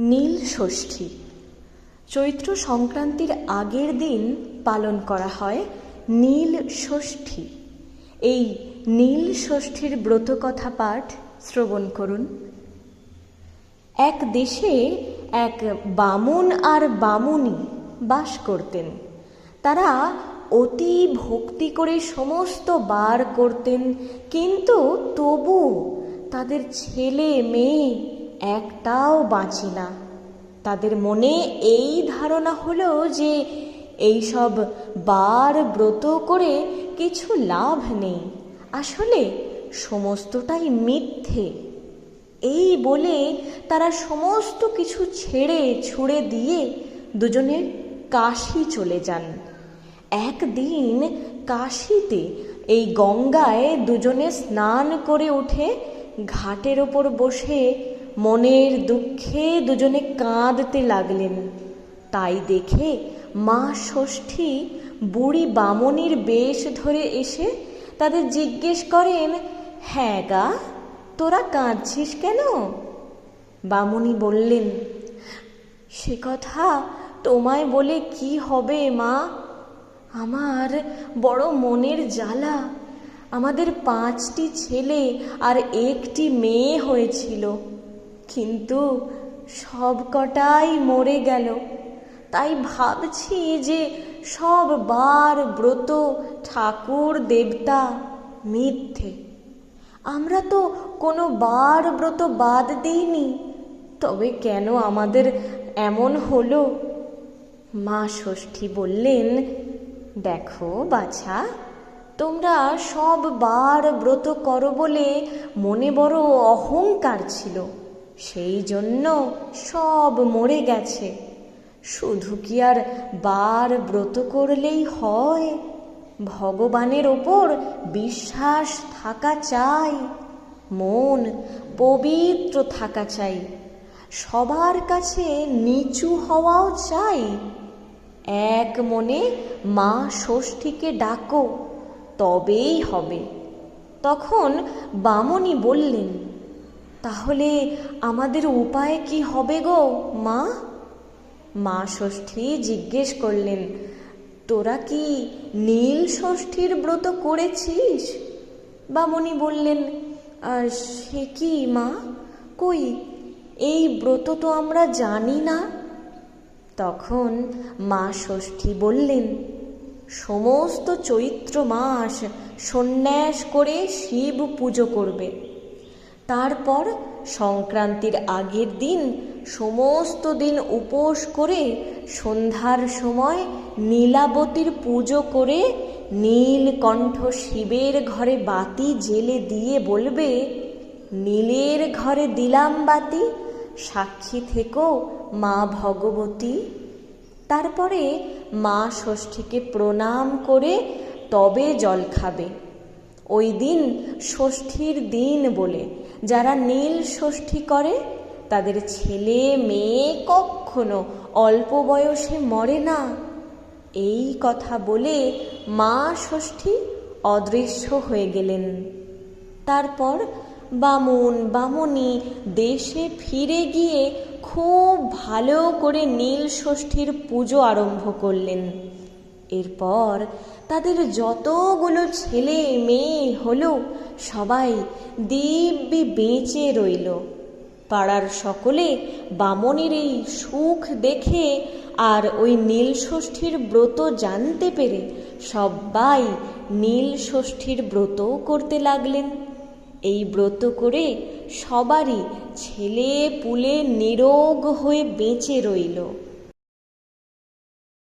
নীল ষষ্ঠী চৈত্র সংক্রান্তির আগের দিন পালন করা হয় নীল ষষ্ঠী। এই নীল ষষ্ঠীর ব্রতকথা পাঠ শ্রবণ করুন। এক দেশে এক বামুন আর বামুনি বাস করতেন। তারা অতি ভক্তি করে সমস্ত বার করতেন, কিন্তু তবু তাদের ছেলে মেয়ে একটাও বাঁচে না। তাদের মনে এই ধারণা হলো যে এইসব বার ব্রত করে কিছু লাভ নেই, আসলে সমস্তটাই মিথ্যে। এই বলে তারা সমস্ত কিছু ছেড়ে ছুড়ে দিয়ে দুজনে কাশী চলে যান। একদিন কাশীতে এই গঙ্গায় দুজনে স্নান করে উঠে ঘাটের ওপর বসে মনের দুঃখে দুজনে কাঁদতে লাগলেন। তাই দেখে মা ষষ্ঠী বুড়ি বামনির বেশ ধরে এসে তাদের জিজ্ঞেস করেন, হ্যাঁ গা, তোরা কাঁদছিস কেন? বামনি বললেন, সে কথা তোমায় বলে কি হবে মা, আমার বড় মনের জ্বালা। আমাদের 5টি ছেলে আর 1টি মেয়ে হয়েছিল, কিন্তু সব কটাই মরে গেল। তাই ভাবছি যে সব বার ব্রত ঠাকুর দেবতা মিথ্যে। আমরা তো কোনো বার ব্রত বাদ দিইনি, তবে কেন আমাদের এমন হলো? মা ষষ্ঠী বললেন, দেখো বাছা, তোমরা সব বার ব্রত করো বলে মনে বড় অহংকার ছিল, সেই জন্য সব মরে গেছে। শুধু কি আর বার ব্রত করলেই হয়? ভগবানের ওপর বিশ্বাস থাকা চাই, মন পবিত্র থাকা চাই, সবার কাছে নিচু হওয়াও চাই। এক মনে মা ষষ্ঠীকে ডাকো, তবেই হবে। তখন বামনি বললেন, তাহলে আমাদের উপায় কি হবে গো মা? মা ষষ্ঠী জিজ্ঞেস করলেন, তোরা কি নীল ষষ্ঠীর ব্রত করেছিস? বামনি বললেন, সে কি মা, কই এই ব্রত তো আমরা জানি না। তখন মা ষষ্ঠী বললেন, সমস্ত চৈত্র মাস সন্ন্যাস করে শিব পুজো করবে, তারপর সংক্রান্তির আগের দিন সমস্ত দিন উপোস করে সন্ধ্যার সময় নীলাবতীর পুজো করে নীলকণ্ঠ শিবের ঘরে বাতি জেলে দিয়ে বলবে, নীলের ঘরে দিলাম বাতি, সাক্ষী থেকো মা ভগবতী। তারপরে মা ষষ্ঠীকে প্রণাম করে তবে জল খাবে। ওই দিন ষষ্ঠীর দিন বলে যারা নীল ষষ্ঠী করে তাদের ছেলে মেয়ে কখনো অল্প বয়সে মরে না। এই কথা বলে মা ষষ্ঠী অদৃশ্য হয়ে গেলেন। তারপর বামুন বামনি দেশে ফিরে গিয়ে খুব ভালো করে নীল ষষ্ঠীর পুজো আরম্ভ করলেন। এরপর তাদের যতগুলো ছেলে মেয়ে হলো সবাই দিব্যি বেঁচে রইল। পাড়ার সকলে বামনির এই সুখ দেখে আর ওই নীল ষষ্ঠীর ব্রত জানতে পেরে সবাই নীল ষষ্ঠীর ব্রতও করতে লাগলেন। এই ব্রত করে সবারই ছেলে পুলে নিরোগ হয়ে বেঁচে রইল।